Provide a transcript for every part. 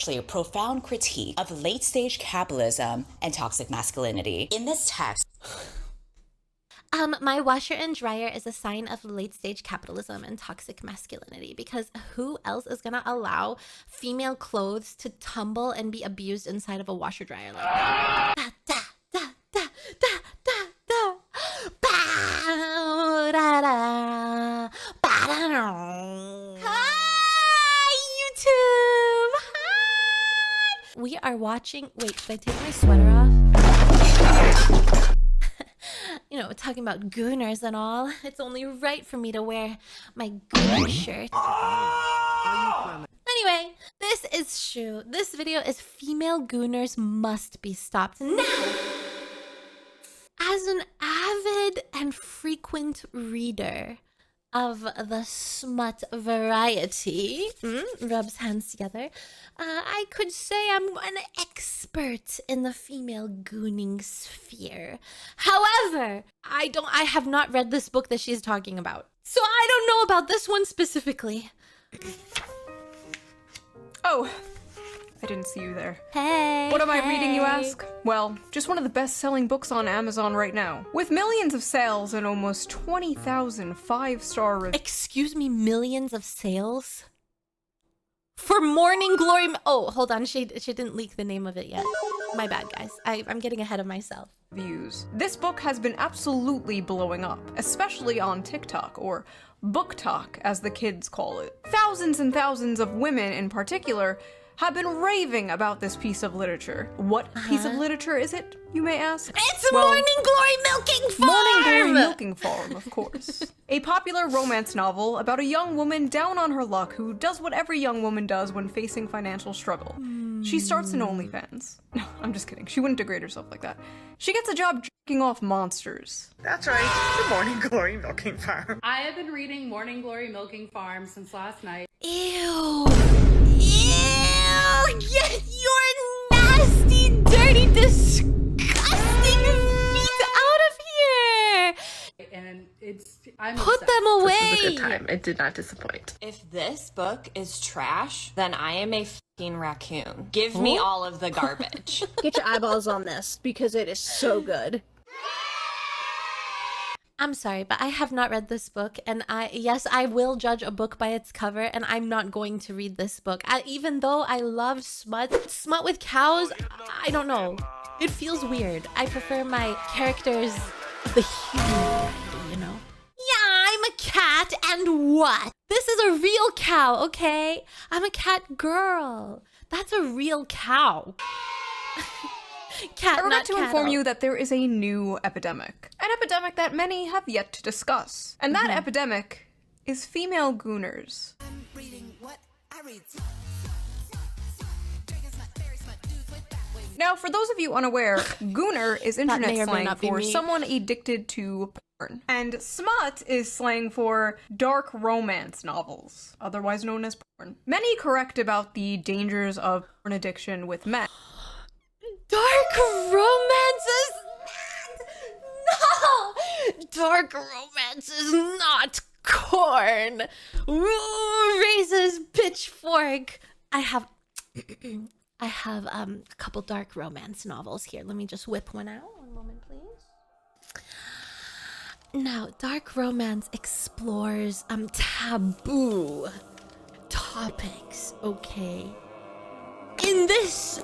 actually a profound critique of late-stage capitalism and toxic masculinity. In this text, my washer and dryer is a sign of late-stage capitalism and toxic masculinity, because who else is gonna allow female clothes to tumble and be abused inside of a washer dryer like that? Da, da, da, da, da, da, da. Bow, da, da, ba, da, da. Hi, YouTube! Hi! We are watching... Wait, should I take my sweater off? You know, talking about gooners and all, it's only right for me to wear my gooner shirt. Anyway, this is Shoe. This video is female gooners must be stopped. Now, as an avid and frequent reader of the smut variety, rubs hands together, I could say I'm an expert in the female gooning sphere. However, I have not read this book that she's talking about, so I don't know about this one specifically. Oh, I didn't see you there. Hey. What am I reading, you ask? Well, just one of the best-selling books on Amazon right now, with millions of sales and almost 20,000 5-star reviews. Excuse me, millions of sales? For Morning Glory... Oh, hold on, she didn't leak the name of it yet. My bad, guys. I'm getting ahead of myself. Views. This book has been absolutely blowing up, especially on TikTok, or BookTok, as the kids call it. Thousands and thousands of women in particular have been raving about this piece of literature. What piece of literature is it, you may ask? It's Morning Glory Milking Farm! Morning Glory Milking Farm, of course. A popular romance novel about a young woman down on her luck who does what every young woman does when facing financial struggle. She starts an OnlyFans. No, I'm just kidding. She wouldn't degrade herself like that. She gets a job jerking off monsters. That's right, the Morning Glory Milking Farm. I have been reading Morning Glory Milking Farm since last night. Ew. Ew! Get your nasty, dirty, disgusting feet out of here! And I'm Put obsessed. them away! This was a good time. It did not disappoint. If this book is trash, then I am a fucking raccoon. Give me all of the garbage. Get your eyeballs on this, because it is so good. I'm sorry, but I have not read this book, and yes, I will judge a book by its cover, and I'm not going to read this book. Even though I love smut with cows, I don't know. It feels weird. I prefer my characters of the human variety, you know? Yeah, I'm a cat, and what? This is a real cow, okay? I'm a cat girl. That's a real cow. Cat, I regret not to cattle. inform you that there is a new epidemic. An epidemic that many have yet to discuss. And that epidemic is female gooners. I'm reading what I read. Now, for those of you unaware, gooner is may internet or may slang not be for me. someone addicted to porn. And smut is slang for dark romance novels, otherwise known as porn. Many correct about the dangers of porn addiction with men. Dark romances? No! Dark romance is not corn. Ooh, razors, pitchfork. I have a couple dark romance novels here. Let me just whip one out. One moment, please. Now, dark romance explores taboo topics, okay? In this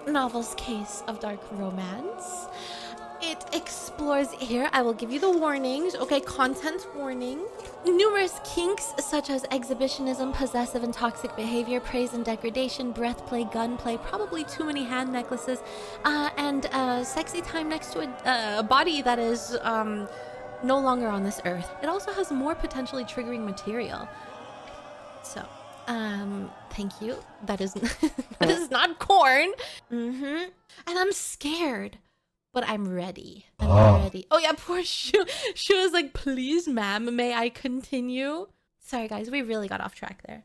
novel's case of dark romance, it explores, here I will give you the warnings, okay? Content warning. Numerous kinks such as exhibitionism, possessive and toxic behavior, praise and degradation, breath play, gunplay, probably too many hand necklaces, and sexy time next to a body that is no longer on this earth. It also has more potentially triggering material. So thank you. That is that is not corn. And I'm scared, but I'm ready. I'm ready. Oh yeah, poor Shoe. Shoe is like, please, ma'am, may I continue? Sorry guys, we really got off track there.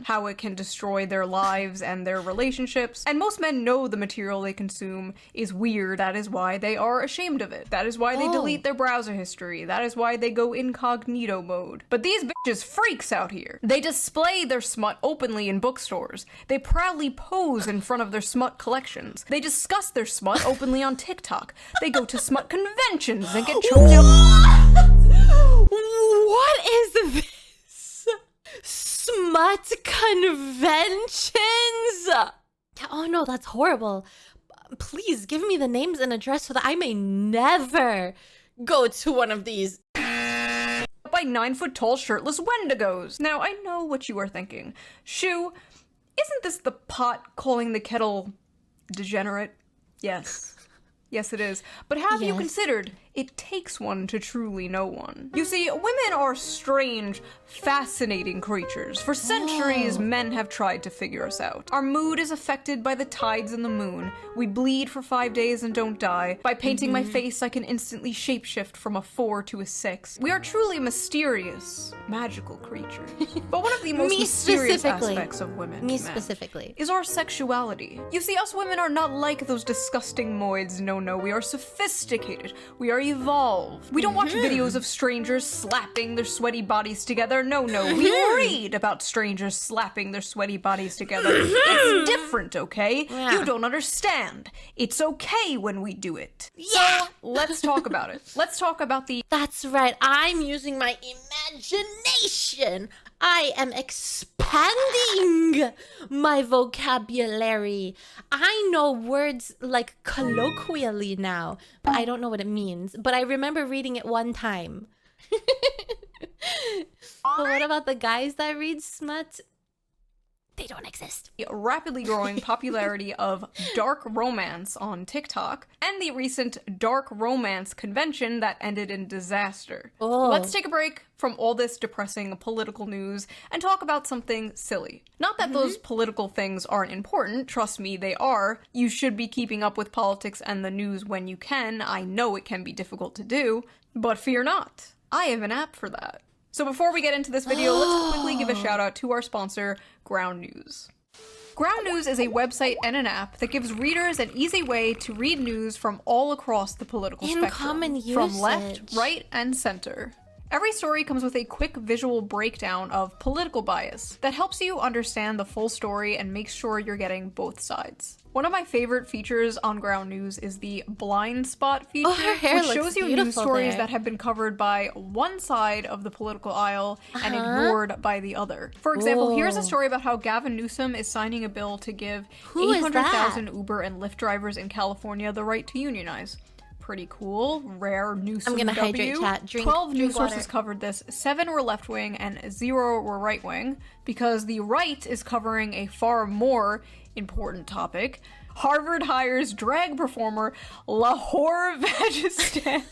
how it can destroy their lives and their relationships. And most men know the material they consume is weird. That is why they are ashamed of it. That is why they delete their browser history. That is why they go incognito mode. But these bitches freaks out here. They display their smut openly in bookstores. They proudly pose in front of their smut collections. They discuss their smut openly on TikTok. They go to smut conventions and get choked out. What is this? Smut conventions? Oh no, that's horrible. Please give me the names and address so that I may never go to one of these. By 9-foot-tall shirtless Wendigos. Now, I know what you are thinking. Shoe, isn't this the pot calling the kettle degenerate? Yes. Yes, it is. But have you considered it takes one to truly know one? You see, women are strange, fascinating creatures. For centuries, men have tried to figure us out. Our mood is affected by the tides and the moon. We bleed for 5 days and don't die. By painting my face, I can instantly shapeshift from a 4 to a 6. We are truly mysterious, magical creatures. But one of the most mysterious aspects of women to men is our sexuality. You see, us women are not like those disgusting moids. No, we are sophisticated. We are evolved. We don't watch videos of strangers slapping their sweaty bodies together. No, we read about strangers slapping their sweaty bodies together. It's different, okay? You don't understand. It's okay when we do it. So, let's talk about it. Let's talk about the— That's right, I'm using my imagination. I am expanding my vocabulary. I know words like colloquially now, but I don't know what it means. But I remember reading it one time. But what about the guys that read smut? They don't exist. The rapidly growing popularity of dark romance on TikTok and the recent dark romance convention that ended in disaster. Let's take a break from all this depressing political news and talk about something silly. Not that those political things aren't important, trust me, they are. You should be keeping up with politics and the news when you can. I know it can be difficult to do, but fear not. I have an app for that. So before we get into this video, let's quickly give a shout out to our sponsor, Ground News. Ground News is a website and an app that gives readers an easy way to read news from all across the political spectrum, from left, right, and center. Every story comes with a quick visual breakdown of political bias that helps you understand the full story and makes sure you're getting both sides. One of my favorite features on Ground News is the blind spot feature, which shows you news stories that have been covered by one side of the political aisle and ignored by the other. For example, here's a story about how Gavin Newsom is signing a bill to give 800,000 Uber and Lyft drivers in California the right to unionize. Pretty cool. Rare Newsom I'm gonna hydrate, chat. 12 news sources covered this, 7 were left-wing and 0 were right-wing, because the right is covering a far more important topic. Harvard hires drag performer Lahore Vajistan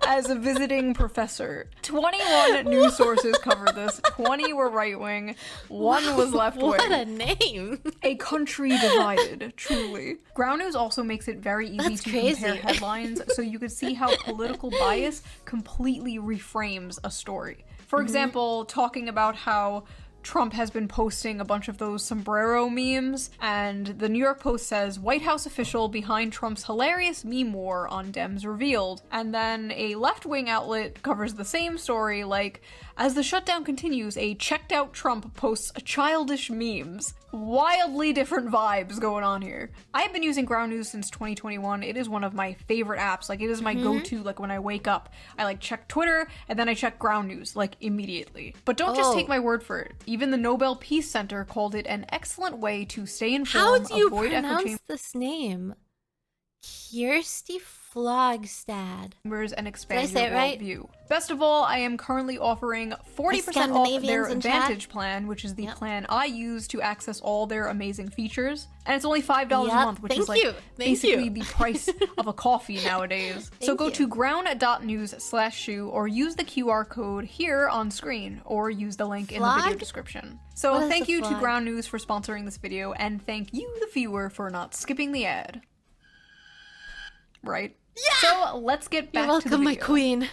as a visiting professor. 21 news sources covered this, 20 were right-wing, 1 was left-wing. What a name! A country divided, truly. Ground News also makes it very easy to compare headlines, so you can see how political bias completely reframes a story. For example, talking about how Trump has been posting a bunch of those sombrero memes, and the New York Post says, White House official behind Trump's hilarious meme war on Dems revealed. And then a left-wing outlet covers the same story, like, as the shutdown continues, a checked-out Trump posts childish memes. Wildly different vibes going on here. I have been using Ground News since 2021. It is one of my favorite apps. Like, it is my go-to, like, when I wake up. I, like, check Twitter, and then I check Ground News, like, immediately. But don't just take my word for it. Even the Nobel Peace Center called it an excellent way to stay informed, How do you avoid pronounce this name? Kirsty Flogstad. And expand your worldview. Best of all, I am currently offering 40% off their Advantage plan, which is the plan I use to access all their amazing features. And it's only $5 a month, which is like basically the price of a coffee nowadays. So go to ground.news/shoe or use the QR code here on screen or use the link in the video description. So thank you to Ground News for sponsoring this video, and thank you, the viewer, for not skipping the ad. Right? Yeah! So let's get back to the video. You're welcome, my queen.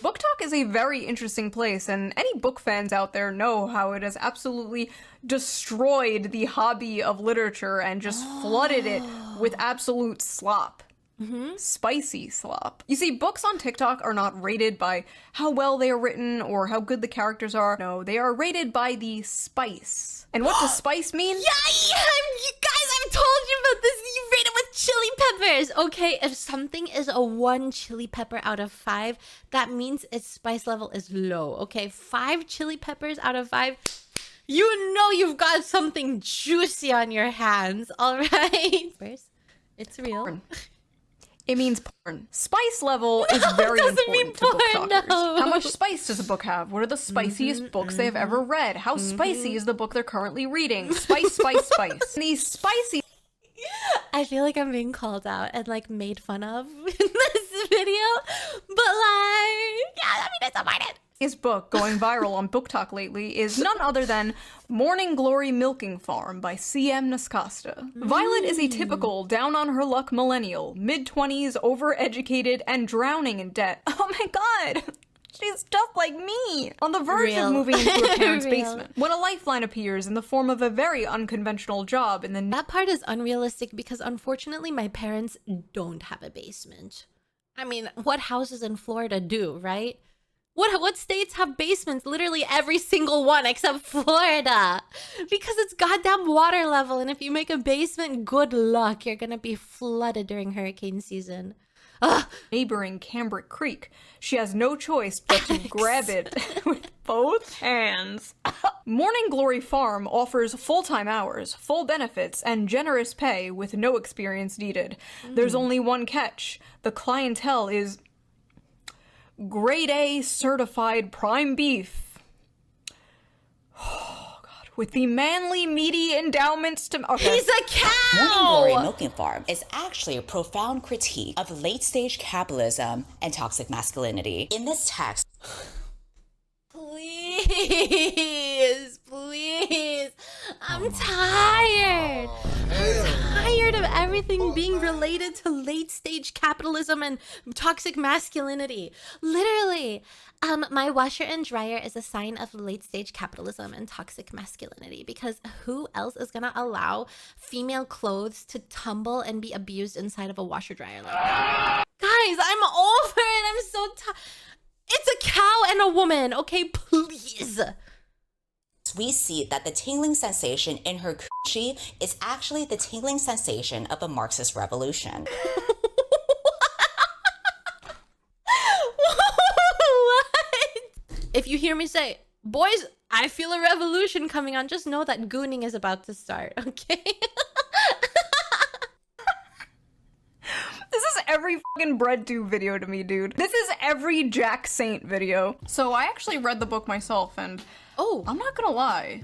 Book Talk is a very interesting place, and any book fans out there know how it has absolutely destroyed the hobby of literature and just flooded it with absolute slop. Spicy slop. You see, books on TikTok are not rated by how well they are written or how good the characters are. No, they are rated by the spice. And what does spice mean? Yeah, you guys, I've told you about this. You rate it with chili peppers. Okay, if something is a 1 chili pepper out of 5, that means its spice level is low. Okay, 5 chili peppers out of 5. You know you've got something juicy on your hands, all right? First, it's real. It means porn. Spice level is very important to book talkers. How much spice does a book have? What are the spiciest books they have ever read? How spicy is the book they're currently reading? Spice, spice, spice. These spicy... I feel like I'm being called out and like made fun of in this video, but like, yeah, I mean, it's a minute. His book going viral on Book Talk lately is none other than Morning Glory Milking Farm by C.M. Nascosta. Violet is a typical down-on-her-luck millennial, mid-20s, overeducated, and drowning in debt. Oh my god! She's just like me! On the verge of moving into her parents' basement, when a lifeline appears in the form of a very unconventional job in the... That part is unrealistic because unfortunately my parents don't have a basement. I mean, what houses in Florida do, right? What states have basements? Literally every single one except Florida. Because it's goddamn water level, and if you make a basement, good luck. You're gonna be flooded during hurricane season. Ugh. Neighboring Cambric Creek. She has no choice but to grab it with both hands. Morning Glory Farm offers full-time hours, full benefits, and generous pay with no experience needed. There's only one catch. The clientele is... Grade A certified prime beef. Oh god, with the manly meaty endowments to... Okay. He's a cow! Morning Glory Milking Farm is actually a profound critique of late-stage capitalism and toxic masculinity. In this text... Please, please. I'm tired. I'm tired of everything being related to late-stage capitalism and toxic masculinity. Literally, my washer and dryer is a sign of late-stage capitalism and toxic masculinity because who else is gonna allow female clothes to tumble and be abused inside of a washer dryer like that? Guys, I'm over it. I'm so tired. It's a cow and a woman, okay? Please. We see that the tingling sensation in her coochie is actually the tingling sensation of a Marxist revolution. What? If you hear me say, boys, I feel a revolution coming on, just know that gooning is about to start, okay? This is every fucking breadtube video to me, dude. This is every Jack Saint video. So I actually read the book myself, and I'm not gonna lie,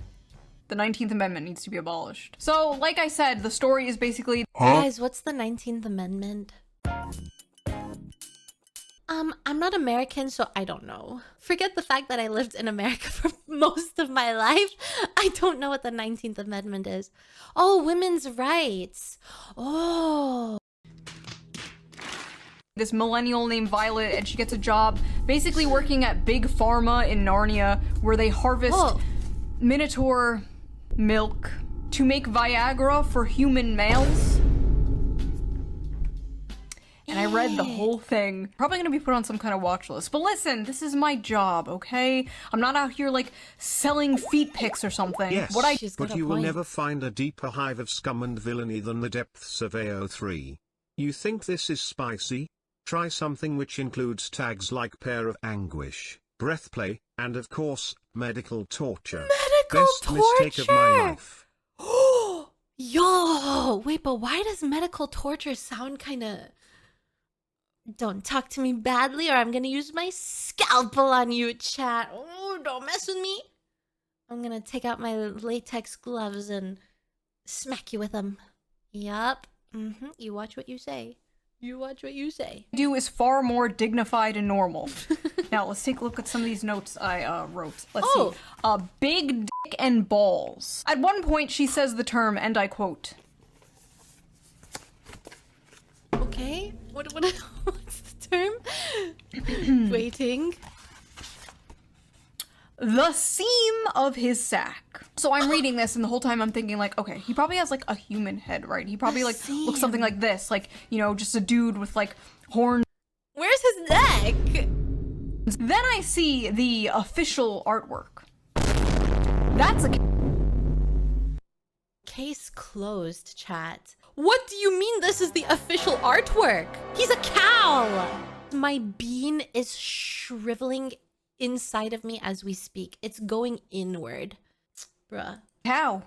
the 19th Amendment needs to be abolished. So, like I said, the story is basically... Guys, what's the 19th Amendment? I'm not American, so I don't know. Forget the fact that I lived in America for most of my life. I don't know what the 19th Amendment is. Oh, women's rights. Oh. This millennial named Violet, and she gets a job basically working at Big Pharma in Narnia, where they harvest Minotaur milk to make Viagra for human males. And I read the whole thing. Probably gonna be put on some kind of watch list. But listen, this is my job, okay? I'm not out here like selling feet pics or something. Yes, What but you will never find a deeper hive of scum and villainy than the depths of AO3. You think this is spicy? Try something which includes tags like pair of anguish, breath play, and of course, medical torture. Best mistake of my life. Yo, wait, but why does medical torture sound kind of... Don't talk to me badly or I'm gonna use my scalpel on you, chat. Oh, don't mess with me. I'm gonna take out my latex gloves and smack you with them. Yup. You watch what you say. You watch what you say. Do is far more dignified and normal. Now let's take a look at some of these notes I wrote. Let's see. Big dick and balls. At one point she says the term, and I quote. Okay. What's the term. Waiting. The seam of his sack. So I'm reading this and the whole time I'm thinking like, okay, he probably has like a human head, right? He probably like looks something like this, like, you know, just a dude with like horns. Where's his neck? Then I see the official artwork. That's a Case closed, chat. What do you mean this is the official artwork? He's a cow! My bean is shriveling inside of me as we speak. It's going inward. Bruh. cow.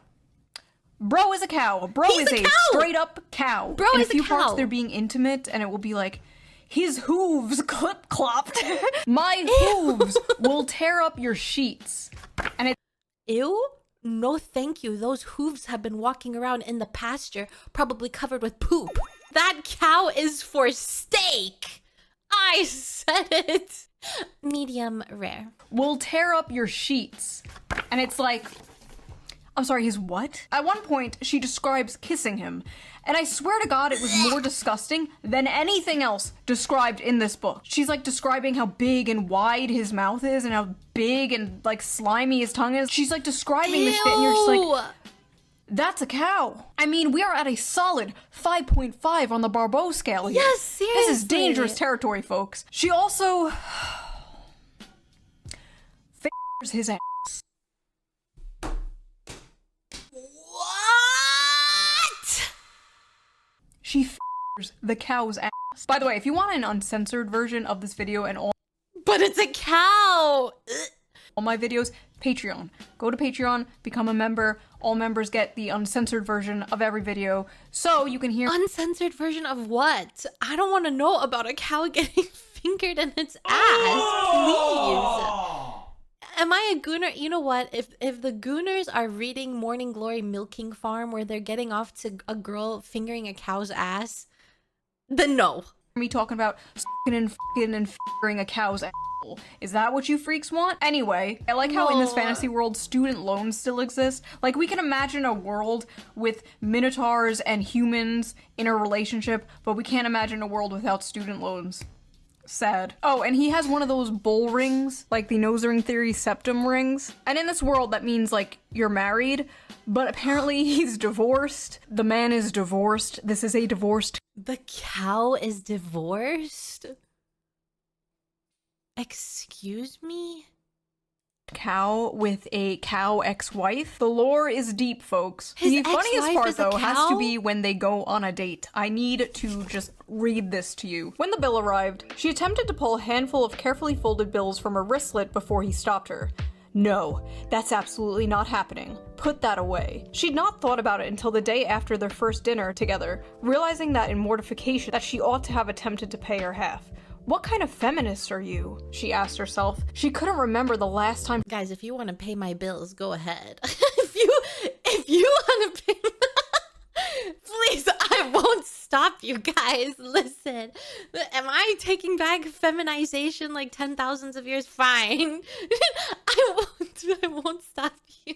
Bro is a cow. Bro He's is a a cow! straight up cow. Bro In is a few a cow. parts they're being intimate and it will be like, his hooves clip clopped. My hooves will tear up your sheets. And it Ew? No thank you. Those hooves have been walking around in the pasture, probably covered with poop. That cow is for steak! I said it! Medium rare. will tear up your sheets. And it's like, I'm sorry, his what? At one point, she describes kissing him. And I swear to God, it was more disgusting than anything else described in this book. She's like describing how big and wide his mouth is and how big and like slimy his tongue is. She's like describing this shit and you're just like, that's a cow. I mean, we are at a solid 5.5 on the Barbeau scale here. Yes, seriously. This is dangerous territory, folks. She also f***ers his ass. What? She f***ers the cow's ass. By the way, if you want an uncensored version of this video and all But it's a cow! my videos, Patreon. Go to Patreon, become a member. All members get the uncensored version of every video, so you can hear Uncensored version of what? I don't want to know about a cow getting fingered in its ass. Please. Am I a gooner? You know what? If the gooners are reading Morning Glory Milking Farm where they're getting off to a girl fingering a cow's ass, then no. me talking about s***ing and f***ing and f***ing a cow's asshole. Is that what you freaks want? Anyway, I like how in this No. fantasy world student loans still exist. Like, we can imagine a world with minotaurs and humans in a relationship, but we can't imagine a world without student loans. Sad. Oh, and he has one of those bull rings, like the nose ring theory septum rings. And in this world, that means, like, you're married, but apparently he's divorced. The man is divorced. This is a divorced The cow is divorced? Excuse me? cow with a cow ex-wife. The lore is deep, folks. His The funniest ex-wife part, is a though, has to cow? be when they go on a date. I need to just read this to you. When the bill arrived, she attempted to pull a handful of carefully folded bills from her wristlet before he stopped her. No, that's absolutely not happening. Put that away. She'd not thought about it until the day after their first dinner together, realizing that in mortification that she ought to have attempted to pay her half. What kind of feminist are you? She asked herself. She couldn't remember the last time. Guys, if you want to pay my bills, go ahead. if you want to pay please, I won't stop you guys. Listen, am I taking back feminization like 10,000s of years? Fine. I won't stop you.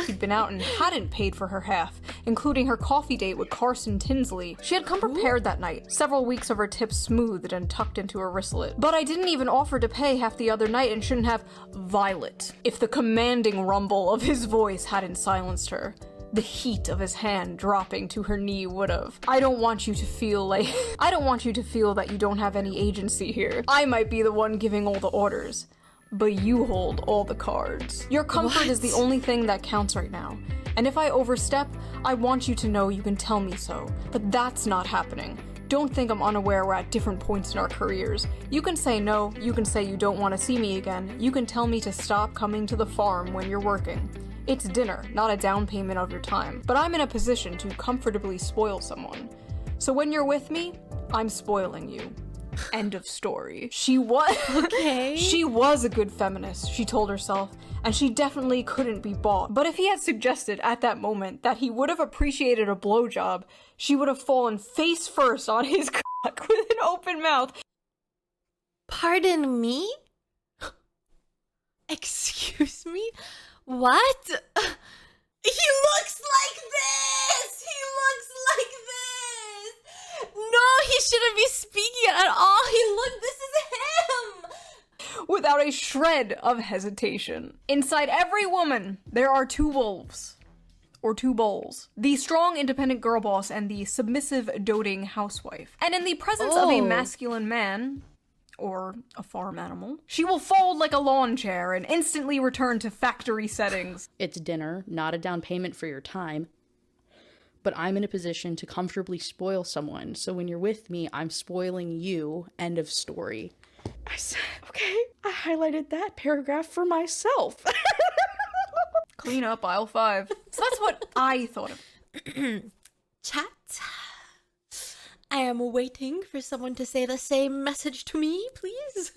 She'd been out and hadn't paid for her half, including her coffee date with Carson Tinsley. She had come prepared that night, several weeks of her tips smoothed and tucked into her wristlet. But I didn't even offer to pay half the other night and shouldn't have Violet, if the commanding rumble of his voice hadn't silenced her. The heat of his hand dropping to her knee would've. I don't want you to feel that you don't have any agency here. I might be the one giving all the orders, but you hold all the cards. Your comfort is the only thing that counts right now. And if I overstep, I want you to know you can tell me so. But that's not happening. Don't think I'm unaware we're at different points in our careers. You can say no, you can say you don't want to see me again, you can tell me to stop coming to the farm when you're working. It's dinner, not a down payment of your time. But I'm in a position to comfortably spoil someone. So when you're with me, I'm spoiling you. End of story. She was She was a good feminist, she told herself, and she definitely couldn't be bought. But if he had suggested at that moment that he would have appreciated a blowjob, she would have fallen face first on his cock with an open mouth. Pardon me? Excuse me? What? He looks like this! He looks like this! No, he's shouldn't be speaking at all. Look, this is him. Without a shred of hesitation. Inside every woman, there are two wolves. Or two bulls. The strong, independent girl boss and the submissive, doting housewife. And in the presence of a masculine man, or a farm animal, she will fold like a lawn chair and instantly return to factory settings. It's dinner, not a down payment for your time. But I'm in a position to comfortably spoil someone, so when you're with me, I'm spoiling you. End of story. I said, okay, I highlighted that paragraph for myself. Clean up aisle 5. So that's what I thought of. Chat. I am waiting for someone to say the same message to me, please.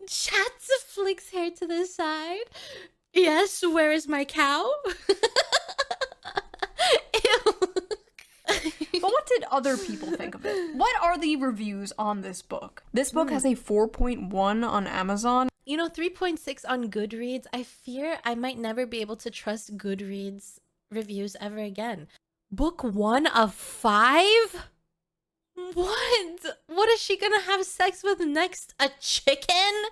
Chat flicks hair to the side. Yes, where is my cow? Ew. But what did other people think of it? What are the reviews on this book? This book has a 4.1 on Amazon. You know, 3.6 on Goodreads. I fear I might never be able to trust Goodreads reviews ever again. Book 1 of 5? What? What is she gonna have sex with next? A chicken?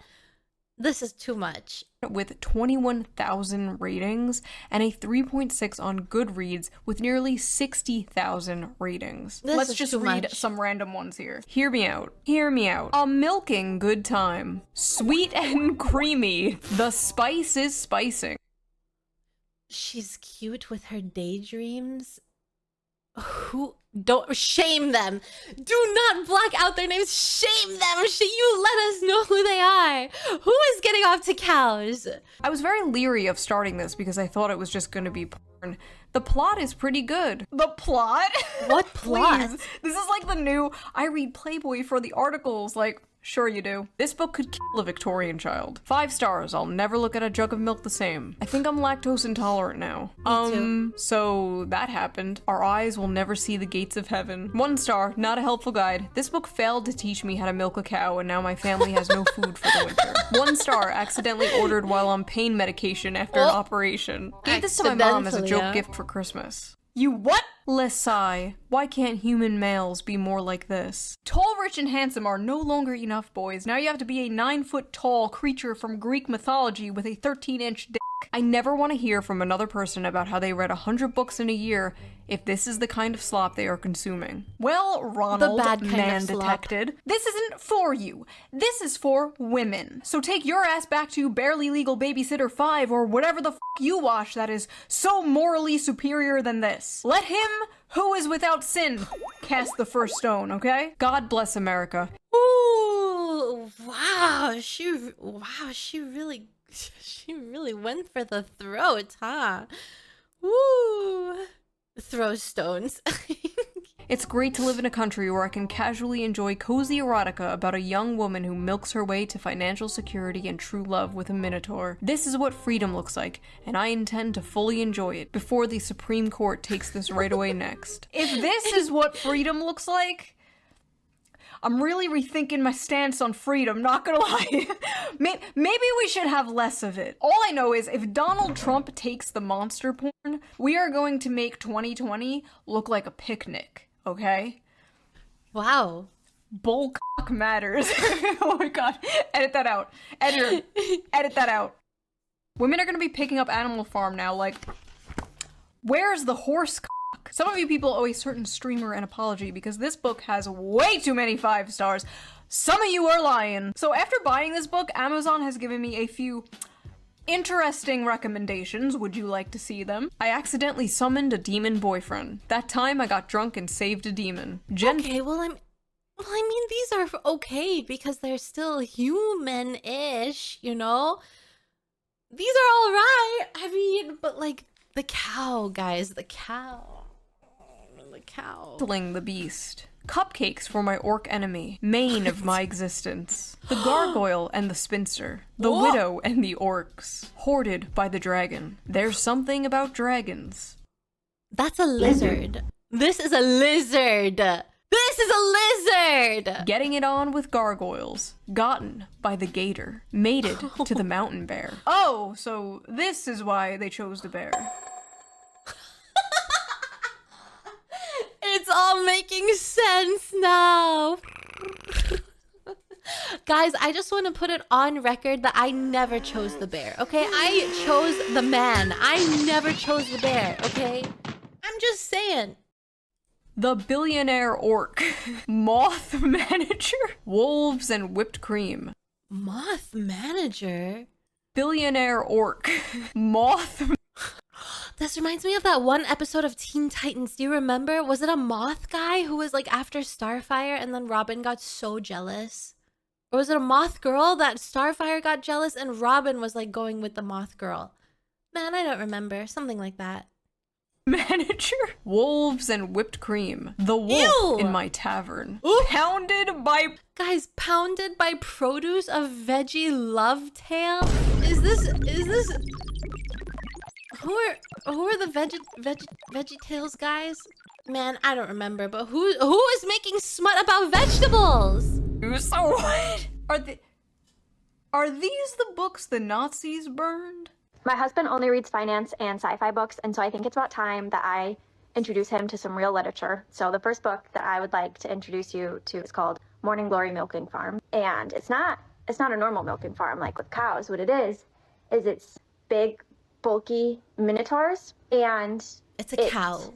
This is too much. With 21,000 ratings and a 3.6 on Goodreads with nearly 60,000 ratings. Let's just read some random ones here. Hear me out. Hear me out. A milking good time. Sweet and creamy. The spice is spicing. She's cute with her daydreams. Who? Don't shame them. Do not black out their names. Shame them. You let us know who they are. Who is getting off to cows? I was very leery of starting this because I thought it was just going to be porn. The plot is pretty good. The plot? What plot? Please. This is like the new I read Playboy for the articles. Like, sure you do. This book could kill a Victorian child. 5 stars. I'll never look at a jug of milk the same. I think I'm lactose intolerant now. Me too. So that happened. Our eyes will never see the gates of heaven. 1 star. Not a helpful guide. This book failed to teach me how to milk a cow, and now my family has no food for the winter. 1 star. Accidentally ordered while on pain medication after an operation. Gave this to my mom as a joke gift for Christmas. You what? Lesai. Why can't human males be more like this? Tall, rich, and handsome are no longer enough, boys. Now you have to be a 9-foot-tall creature from Greek mythology with a 13-inch dick. I never want to hear from another person about how they read 100 books in a year if this is the kind of slop they are consuming. Well, Ronald, the bad kind man of slop. detected, this isn't for you. This is for women. So take your ass back to Barely Legal Babysitter 5 or whatever the f you watch that is so morally superior than this. Let him who is without sin cast the first stone, okay? God bless America. Ooh, wow, she really went for the throat, huh? Woo, throw stones. It's great to live in a country where I can casually enjoy cozy erotica about a young woman who milks her way to financial security and true love with a minotaur. This is what freedom looks like, and I intend to fully enjoy it before the Supreme Court takes this right away next. If this is what freedom looks like, I'm really rethinking my stance on freedom, not gonna lie. Maybe we should have less of it. All I know is if Donald Trump takes the monster porn, we are going to make 2020 look like a picnic, okay? Wow. Bullcock matters. Oh my god. Edit that out. Editor, edit that out. Women are gonna be picking up Animal Farm now, like, where's the horse cock? Some of you people owe a certain streamer an apology because this book has way too many 5 stars. Some of you are lying. So after buying this book, Amazon has given me a few interesting recommendations. Would you like to see them? I accidentally summoned a demon boyfriend. That time I got drunk and saved a demon. Okay, well, I mean, these are okay because they're still human-ish, you know? These are all right. I mean, but like the cow, guys, the cow. The cow. The beast. Cupcakes for my orc enemy. Mane of my existence. The gargoyle and the spinster. The widow and the orcs. Hoarded by the dragon. There's something about dragons. That's a lizard. This is a lizard. This is a lizard! Getting it on with gargoyles. Gotten by the gator. Mated to the mountain bear. Oh, so this is why they chose the bear. It's all making sense now. Guys, I just want to put it on record that I never chose the bear, okay? I chose the man. I never chose the bear, okay? I'm just saying. The Billionaire Orc, Moth Manager, Wolves and Whipped Cream. Moth Manager? Billionaire Orc, Moth. This reminds me of that one episode of Teen Titans. Do you remember? Was it a moth guy who was like after Starfire and then Robin got so jealous? Or was it a moth girl that Starfire got jealous and Robin was like going with the moth girl? Man, I don't remember. Something like that. Manager, Wolves and Whipped Cream. The wolf in my tavern. Pounded by... Guys, pounded by produce of veggie love tale? Is this... Who are the veggie tales guys? Man, I don't remember, but who is making smut about vegetables? So what? Are these the books the Nazis burned? My husband only reads finance and sci-fi books, and so I think it's about time that I introduce him to some real literature. So the first book that I would like to introduce you to is called Morning Glory Milking Farm. And it's not a normal milking farm like with cows. What it is it's big, bulky minotaurs, and it's a cow.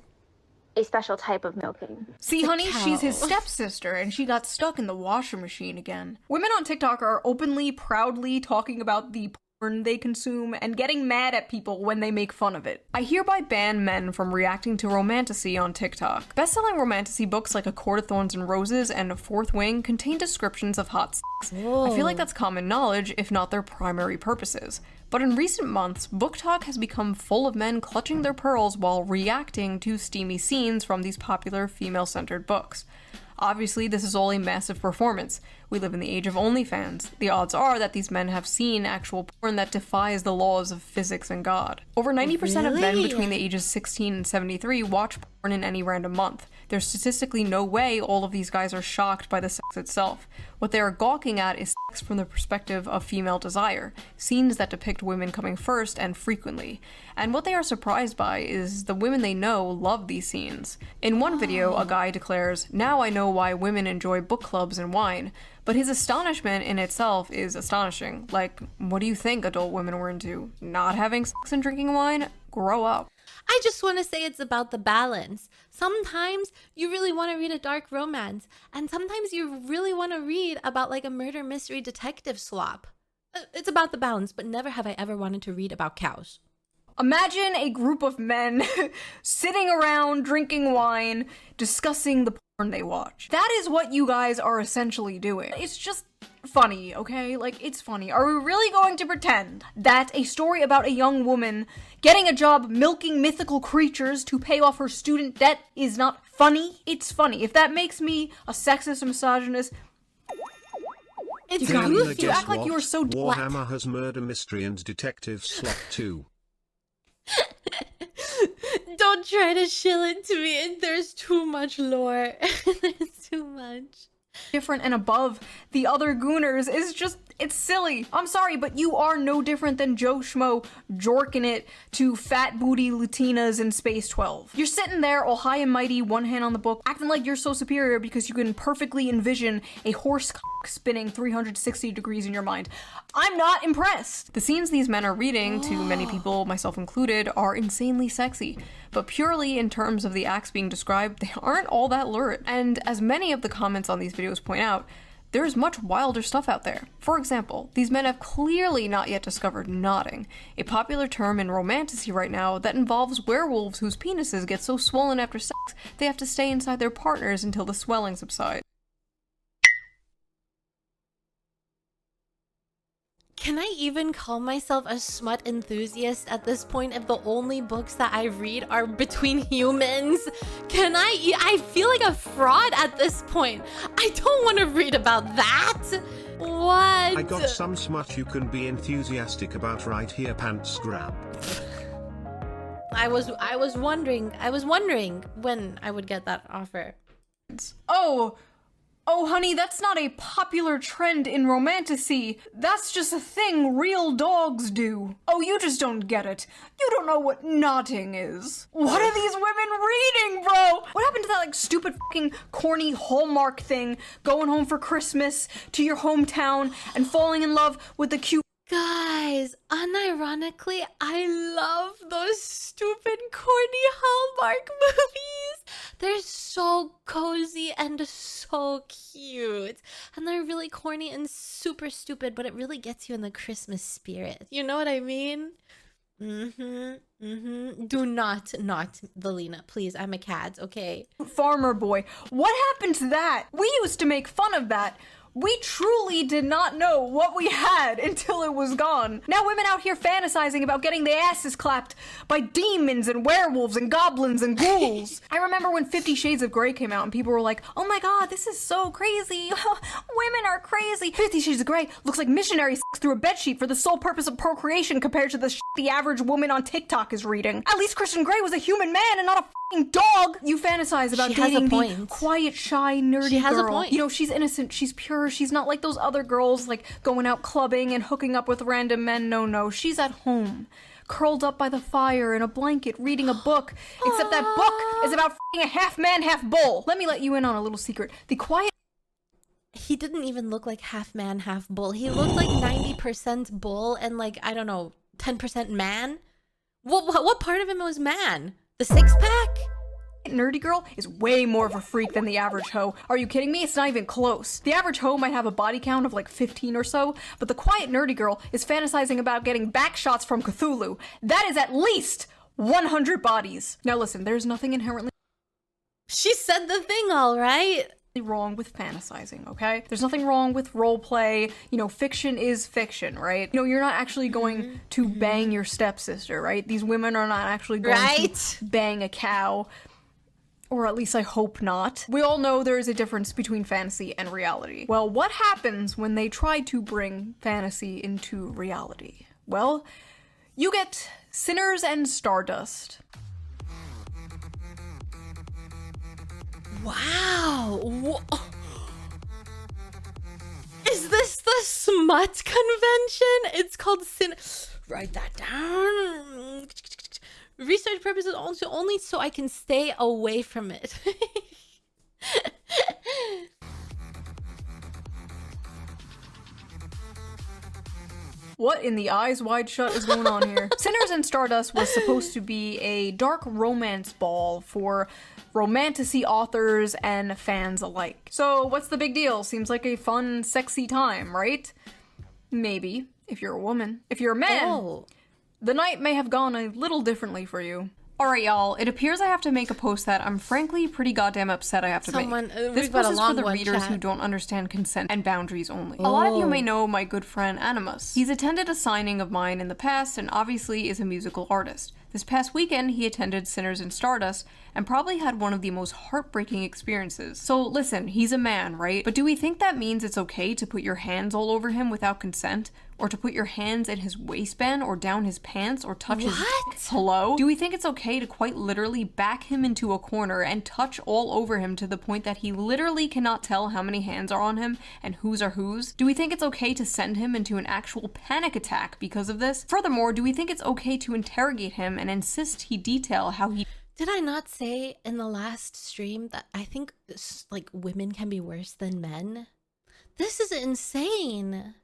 A special type of milking. See, honey, she's his stepsister, and she got stuck in the washing machine again. Women on TikTok are openly, proudly talking about the porn they consume and getting mad at people when they make fun of it. I hereby ban men from reacting to romantasy on TikTok. Best-selling romantasy books like A Court of Thorns and Roses and A Fourth Wing contain descriptions of hot sex. I feel like that's common knowledge, if not their primary purposes. But in recent months, book talk has become full of men clutching their pearls while reacting to steamy scenes from these popular female-centered books. Obviously, this is all a massive performance. We live in the age of OnlyFans. The odds are that these men have seen actual porn that defies the laws of physics and God. Over 90% of men between the ages 16 and 73 watch porn in any random month. There's statistically no way all of these guys are shocked by the sex itself. What they are gawking at is sex from the perspective of female desire, scenes that depict women coming first and frequently. And what they are surprised by is the women they know love these scenes. In one video, a guy declares, "Now I know why women enjoy book clubs and wine." But his astonishment in itself is astonishing. Like, what do you think adult women were into? Not having sex and drinking wine? Grow up. I just want to say it's about the balance. Sometimes you really want to read a dark romance, and sometimes you really want to read about like a murder mystery detective slop. It's about the balance, but never have I ever wanted to read about cows. Imagine a group of men sitting around drinking wine, discussing the porn they watch. That is what you guys are essentially doing. It's just funny, okay? Like, it's funny. Are we really going to pretend that a story about a young woman getting a job milking mythical creatures to pay off her student debt is not funny? It's funny. If that makes me a sexist and misogynist, it's goofy. You act like you are so Warhammer has murder mystery and detective slot too. Don't try to shill it to me. There's too much lore. There's too much. Different and above the other gooners is just, it's silly. I'm sorry, but you are no different than Joe Schmo jorking it to fat booty Latinas in Space 12. You're sitting there all high and mighty, one hand on the book, acting like you're so superior because you can perfectly envision a horse spinning 360 degrees in your mind. I'm not impressed. The scenes these men are reading, to many people, myself included, are insanely sexy. But purely in terms of the acts being described, they aren't all that lurid. And as many of the comments on these videos point out, there's much wilder stuff out there. For example, these men have clearly not yet discovered knotting, a popular term in romantasy right now that involves werewolves whose penises get so swollen after sex they have to stay inside their partners until the swelling subsides. Can I even call myself a smut enthusiast at this point if the only books that I read are between humans? I feel like a fraud at this point. I don't want to read about that. What? I got some smut you can be enthusiastic about right here, pants grab. I was wondering when I would get that offer. Oh, honey, that's not a popular trend in romantasy. That's just a thing real dogs do. Oh, you just don't get it. You don't know what knotting is. What are these women reading, bro? What happened to that like stupid fucking corny Hallmark thing, going home for Christmas to your hometown and falling in love with the cute. Guys, unironically, I love those stupid, corny Hallmark movies. They're so cozy and so cute. And they're really corny and super stupid, but it really gets you in the Christmas spirit. You know what I mean? Do not Valina, please. I'm a cat, okay? Farmer boy. What happened to that? We used to make fun of that. We truly did not know what we had until it was gone. Now women out here fantasizing about getting their asses clapped by demons and werewolves and goblins and ghouls. I remember when 50 Shades of Grey came out and people were like, oh my god, this is so crazy. Women are crazy. 50 Shades of Grey looks like missionary sex through a bedsheet for the sole purpose of procreation compared to the shit the average woman on TikTok is reading. At least Christian Grey was a human man and not a fucking dog. You fantasize about dating the quiet, shy, nerdy She has girl. a point. You know, she's innocent, she's pure, she's not like those other girls, like going out clubbing and hooking up with random men. No, she's at home, curled up by the fire in a blanket, reading a book, except that book is about f***ing a half man, half bull. Let me let you in on a little secret. The quiet... He didn't even look like half man, half bull. He looked like 90% bull and like, I don't know, 10% man. What part of him was man? The six-pack? Nerdy girl is way more of a freak than the average hoe. Are you kidding me? It's not even close. The average hoe might have a body count of like 15 or so, but the quiet nerdy girl is fantasizing about getting back shots from Cthulhu. That is at least 100 bodies. Now listen, there's nothing inherently... She said the thing all right. Wrong with fantasizing, okay? There's nothing wrong with role play. You know, fiction is fiction, right? You know, you're not actually going to bang your stepsister, right? These women are not actually going to bang a cow. Or at least I hope not. We all know there is a difference between fantasy and reality. Well, what happens when they try to bring fantasy into reality? Well, you get Sinners and Stardust. Wow. Is this the Smut convention? It's called Write that down. Research purposes also only so I can stay away from it. What in the eyes wide shut is going on here? Sinners and Stardust was supposed to be a dark romance ball for romantasy authors and fans alike. So what's the big deal? Seems like a fun, sexy time, right? Maybe, if you're a woman. If you're a man, the night may have gone a little differently for you. Alright y'all, it appears I have to make a post that I'm frankly pretty goddamn upset I have to make. This post is for the readers who don't understand consent and boundaries only. A lot of you may know my good friend Animus. He's attended a signing of mine in the past and obviously is a musical artist. This past weekend, he attended Sinners and Stardust and probably had one of the most heartbreaking experiences. So listen, he's a man, right? But do we think that means it's okay to put your hands all over him without consent? Or to put your hands in his waistband or down his pants or touch his... Hello? Do we think it's okay to quite literally back him into a corner and touch all over him to the point that he literally cannot tell how many hands are on him and whose are whose? Do we think it's okay to send him into an actual panic attack because of this? Furthermore, do we think it's okay to interrogate him and insist he detail how he... Did I not say in the last stream that I think like women can be worse than men? This is insane.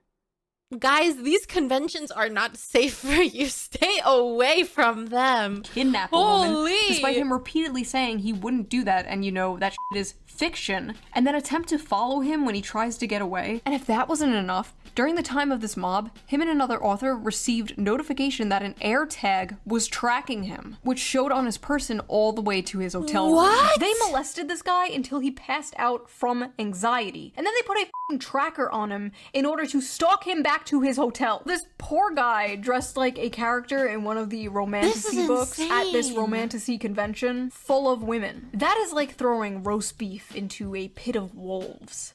Guys, these conventions are not safe for you. Stay away from them. Kidnap a woman, despite him repeatedly saying he wouldn't do that, and you know, that shit is fiction, and then attempt to follow him when he tries to get away. And if that wasn't enough, during the time of this mob, him and another author received notification that an air tag was tracking him, which showed on his person all the way to his hotel room. They molested this guy until he passed out from anxiety, and then they put a f***ing tracker on him in order to stalk him back to his hotel. This poor guy dressed like a character in one of the romantasy books at this romantasy convention full of women. That is like throwing roast beef into a pit of wolves.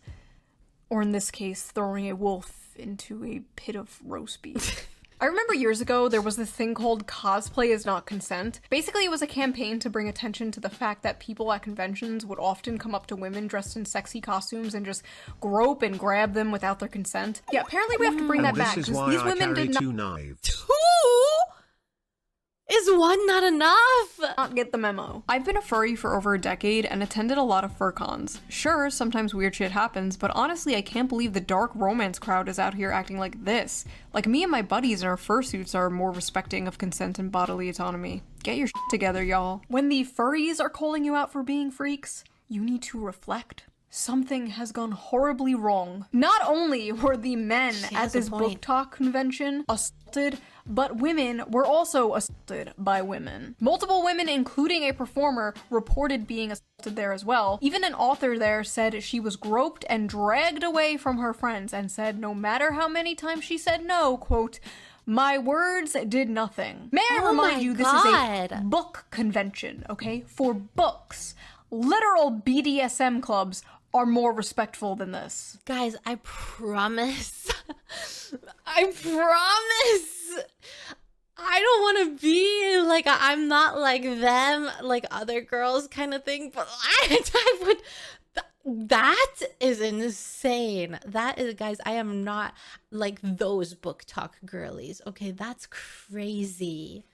Or in this case, throwing a wolf into a pit of roast beef. I remember years ago, there was this thing called cosplay is not consent. Basically, it was a campaign to bring attention to the fact that people at conventions would often come up to women dressed in sexy costumes and just grope and grab them without their consent. Yeah, apparently we have to bring that back, because these women did not- two knives. Is one not enough? Not get the memo. I've been a furry for over a decade and attended a lot of fur cons. Sure, sometimes weird shit happens, but honestly, I can't believe the dark romance crowd is out here acting like this. Like, me and my buddies in our fursuits are more respecting of consent and bodily autonomy. Get your shit together, y'all. When the furries are calling you out for being freaks, you need to reflect. Something has gone horribly wrong. Not only were the men at this book talk convention assaulted, but women were also assaulted by women. Multiple women, including a performer, reported being assaulted there as well. Even an author there said she was groped and dragged away from her friends and said no matter how many times she said no, quote, "My words did nothing." May I remind you, this is a book convention, okay? For books. Literal BDSM clubs are more respectful than this. Guys, I promise. I promise. I don't want to be like, I'm not like them, like other girls kind of thing, but I would, that is insane. That is, guys, I am not like those book talk girlies. Okay, that's crazy.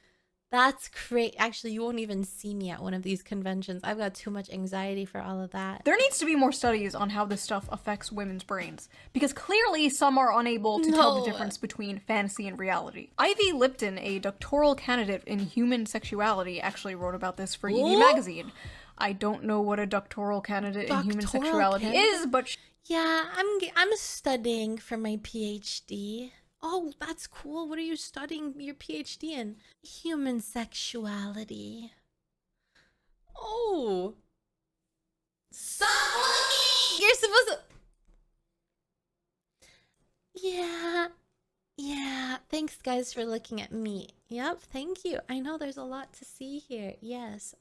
That's great. Actually, you won't even see me at one of these conventions. I've got too much anxiety for all of that. There needs to be more studies on how this stuff affects women's brains, because clearly some are unable to tell the difference between fantasy and reality. Ivy Lipton, a doctoral candidate in human sexuality, actually wrote about this for ED Magazine. I don't know what a doctoral candidate in human sexuality is, but yeah, I'm studying for my PhD. Oh, that's cool. What are you studying your PhD in? Human sexuality. Oh. Stop looking! You're supposed to... Yeah. Thanks, guys, for looking at me. Yep, thank you. I know there's a lot to see here. Yes.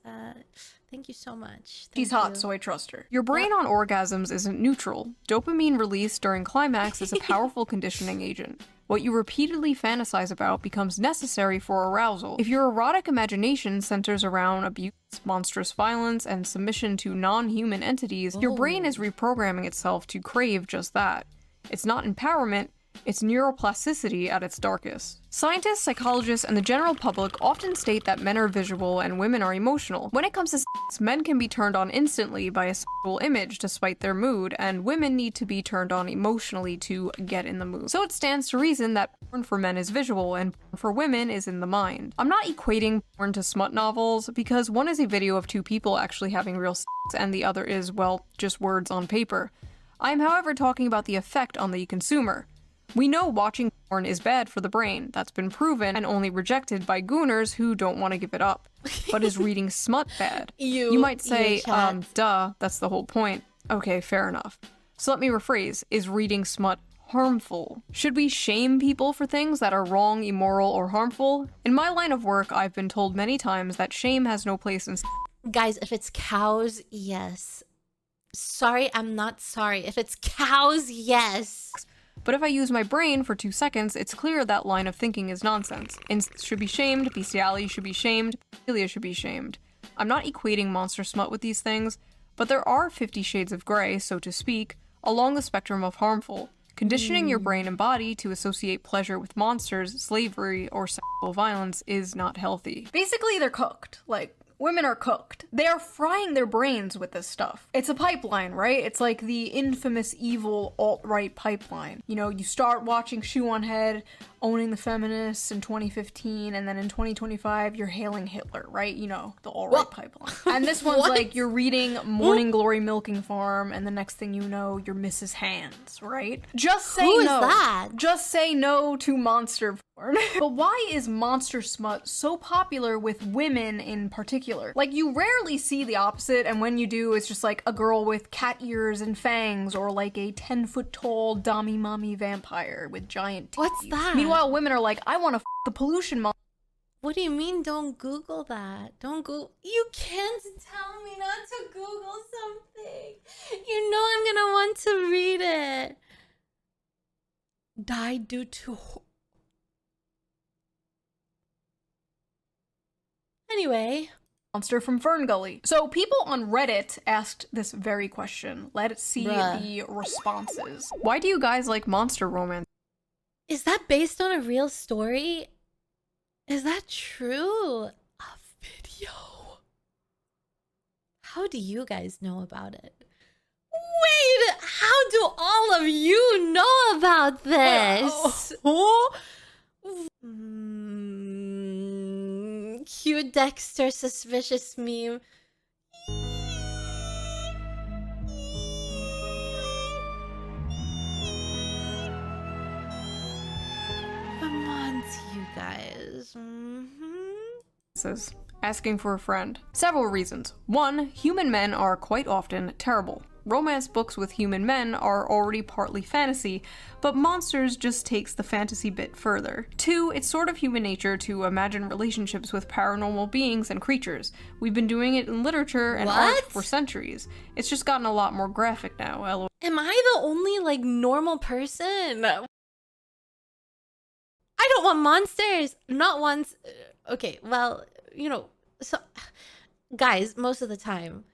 Thank you so much. She's hot, so I trust her. Your brain on orgasms isn't neutral. Dopamine release during climax is a powerful conditioning agent. What you repeatedly fantasize about becomes necessary for arousal. If your erotic imagination centers around abuse, monstrous violence, and submission to non-human entities, your brain is reprogramming itself to crave just that. It's not empowerment, it's neuroplasticity at its darkest. Scientists, psychologists, and the general public often state that men are visual and women are emotional. When it comes to sex, men can be turned on instantly by a sexual image despite their mood, and women need to be turned on emotionally to get in the mood. So it stands to reason that porn for men is visual and porn for women is in the mind. I'm not equating porn to smut novels, because one is a video of two people actually having real sex, and the other is, well, just words on paper. I am, however, talking about the effect on the consumer. We know watching porn is bad for the brain. That's been proven and only rejected by gooners who don't want to give it up. But is reading smut bad? You might say, duh, that's the whole point. Okay, fair enough. So let me rephrase. Is reading smut harmful? Should we shame people for things that are wrong, immoral, or harmful? In my line of work, I've been told many times that shame has no place in... Guys, if it's cows, yes. Sorry, I'm not sorry. If it's cows, yes. But if I use my brain for 2 seconds, it's clear that line of thinking is nonsense. Incest should be shamed, bestiality should be shamed, pedophilia should be shamed. I'm not equating monster smut with these things, but there are 50 shades of gray, so to speak, along the spectrum of harmful. Conditioning your brain and body to associate pleasure with monsters, slavery, or sexual violence is not healthy. Basically, they're cooked. Like, women are cooked. They are frying their brains with this stuff. It's a pipeline, right? It's like the infamous evil alt-right pipeline. You know, you start watching Shoe0nHead, owning the feminists in 2015, and then in 2025, you're hailing Hitler, right? You know, the alt-right pipeline. And this one's like, you're reading Morning Glory Milking Farm, and the next thing you know, you're Mrs. Hands, right? Just say no. Who is that? Just say no to monster porn. But why is monster smut so popular with women in particular? Like, you rarely see the opposite, and when you do, it's just like a girl with cat ears and fangs, or like a 10-foot-tall dommy mommy vampire with giant teeth. What's that? Meanwhile, women are like, I want to the pollution monster. What do you mean don't Google that? Don't Google. You can't tell me not to Google something. You know I'm gonna want to read it. Died due to... Anyway. Monster from Fern Gully. So people on Reddit asked this very question. Let's see the responses. Why do you guys like monster romance? Is that based on a real story? Is that true? A video. How do you guys know about it? Wait, how do all of you know about this? Cute Dexter suspicious meme. Come on to you guys. Says, asking for a friend. Several reasons. One, human men are quite often terrible. Romance books with human men are already partly fantasy, but Monsters just takes the fantasy bit further. Two, it's sort of human nature to imagine relationships with paranormal beings and creatures. We've been doing it in literature and art for centuries. It's just gotten a lot more graphic now, lol. Am I the only, like, normal person? I don't want monsters. Not once. Okay, well, you know, so, guys, most of the time,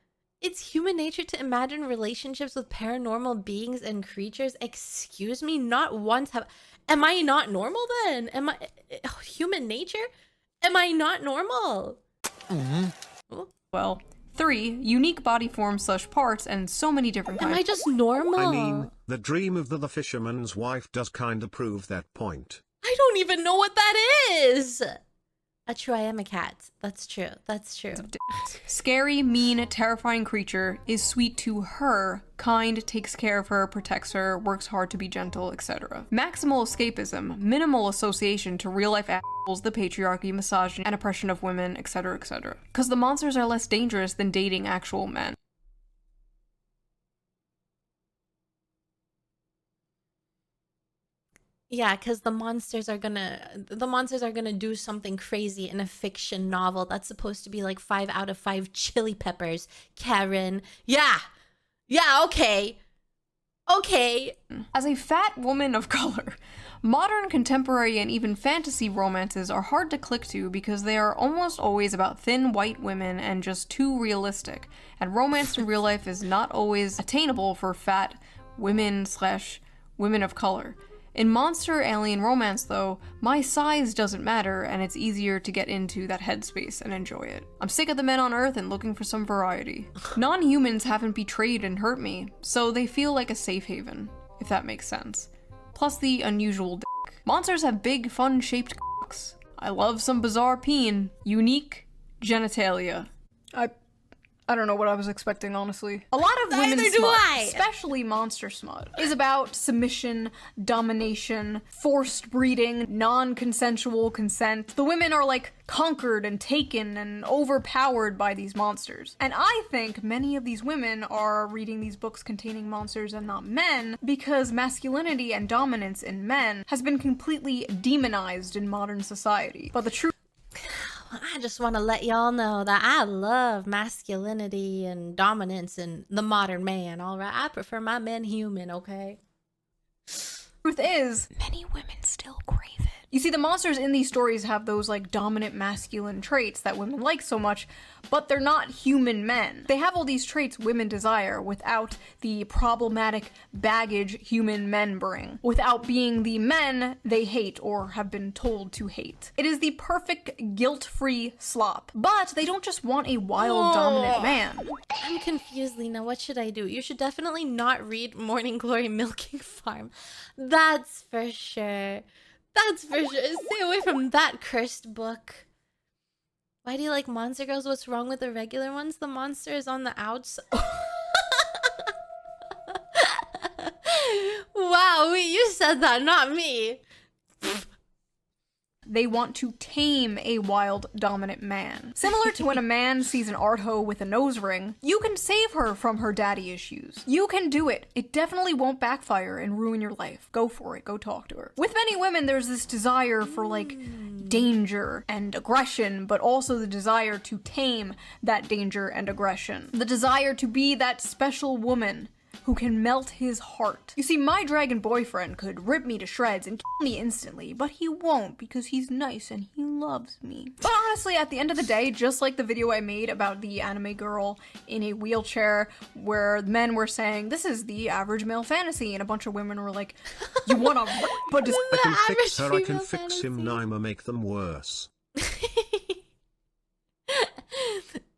it's human nature to imagine relationships with paranormal beings and creatures. Excuse me, not once have... Am I not normal then? Am I... human nature? Am I not normal? Well, three, unique body forms / parts and so many different kinds. Am I just normal? I mean, the dream of the fisherman's wife does kinda prove that point. I don't even know what that is. True, I am a cat. That's true. That's true. Scary, mean, terrifying creature is sweet to her, kind, takes care of her, protects her, works hard to be gentle, etc. Maximal escapism, minimal association to real-life assholes, the patriarchy, misogyny, and oppression of women, etc, etc. Because the monsters are less dangerous than dating actual men. Yeah, because the monsters are gonna do something crazy in a fiction novel that's supposed to be like 5 out of 5 chili peppers. Karen. Yeah. Yeah, okay. Okay. As a fat woman of color, modern, contemporary, and even fantasy romances are hard to click to because they are almost always about thin white women and just too realistic, and romance in real life is not always attainable for fat women / women of color. In monster alien romance, though, my size doesn't matter, and it's easier to get into that headspace and enjoy it. I'm sick of the men on Earth and looking for some variety. Non-humans haven't betrayed and hurt me, so they feel like a safe haven, if that makes sense. Plus the unusual dick. Monsters have big, fun-shaped cocks. I love some bizarre peen. Unique genitalia. I don't know what I was expecting, honestly. A lot of women's smut, especially monster smut, is about submission, domination, forced breeding, non-consensual consent. The women are like conquered and taken and overpowered by these monsters. And I think many of these women are reading these books containing monsters and not men because masculinity and dominance in men has been completely demonized in modern society. But the truth I just want to let y'all know that I love masculinity and dominance and the modern man, all right? I prefer my men human, okay? Truth is, many women still crave it. You see, the monsters in these stories have those, like, dominant masculine traits that women like so much, but they're not human men. They have all these traits women desire without the problematic baggage human men bring, without being the men they hate or have been told to hate. It is the perfect guilt-free slop. But they don't just want a wild, dominant man. I'm confused, Lena. What should I do? You should definitely not read Morning Glory Milking Farm. That's for sure. That's for sure. Stay away from that cursed book. Why do you like monster girls? What's wrong with the regular ones? The monster is on the outside. Wow, you said that, not me. They want to tame a wild, dominant man. Similar to when a man sees an art hoe with a nose ring, you can save her from her daddy issues. You can do it. It definitely won't backfire and ruin your life. Go for it. Go talk to her. With many women, there's this desire for, like, danger and aggression, but also the desire to tame that danger and aggression. The desire to be that special woman who can melt his heart. You see, my dragon boyfriend could rip me to shreds and kill me instantly, but he won't because he's nice and he loves me. But honestly, at the end of the day, just like the video I made about the anime girl in a wheelchair where men were saying, this is the average male fantasy, and a bunch of women were like, you wanna rip, but just I can fix her, I can fix him, Naima, make them worse.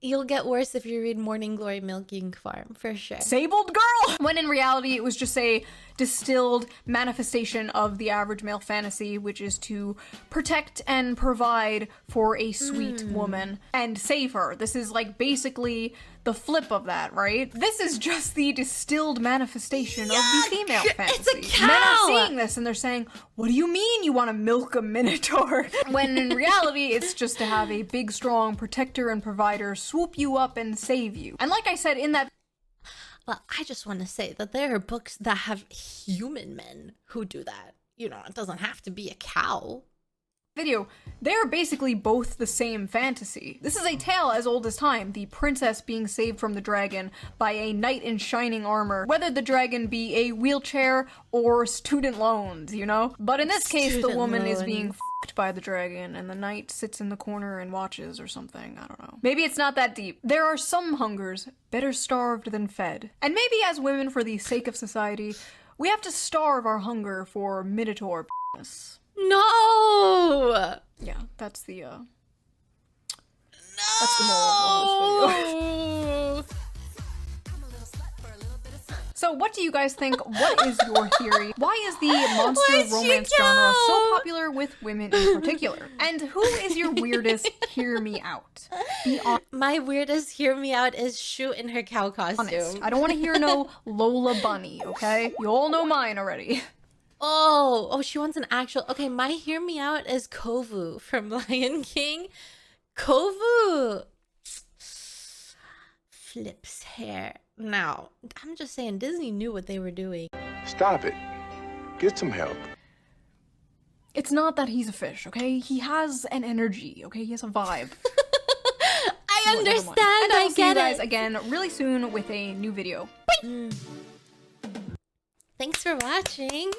You'll get worse if you read Morning Glory Milking Farm, for sure. Disabled girl! When in reality, it was just a distilled manifestation of the average male fantasy, which is to protect and provide for a sweet woman and save her. This is like basically the flip of that, right? This is just the distilled manifestation of the female fantasy. It's a cow! Men are seeing this and they're saying, what do you mean you want to milk a minotaur? When in reality, it's just to have a big, strong protector and provider swoop you up and save you. And like I said in that Well, I just want to say that there are books that have human men who do that. You know, it doesn't have to be a cow. video, they're basically both the same fantasy. This is a tale as old as time, the princess being saved from the dragon by a knight in shining armor, whether the dragon be a wheelchair or student loans, you know? But in this case, the woman is being f***ed by the dragon, and the knight sits in the corner and watches or something, I don't know. Maybe it's not that deep. There are some hungers better starved than fed. And maybe as women, for the sake of society, we have to starve our hunger for minotaur p***ness. No! Yeah, that's the that's the moral of this video. So what do you guys think? What is your theory? Why is the monster romance genre so popular with women in particular? And who is your weirdest hear me out? Be honest. My weirdest hear me out is Shoe in her cow costume. I don't want to hear no Lola Bunny, okay? You all know mine already. Oh, she wants an actual... Okay, my hear me out is Kovu from Lion King. Kovu flips hair. Now, I'm just saying, Disney knew what they were doing. Stop it. Get some help. It's not that he's a fish, okay? He has an energy, okay? He has a vibe. I understand, and I I will see get you guys it. again really soon with a new video. Thanks for watching.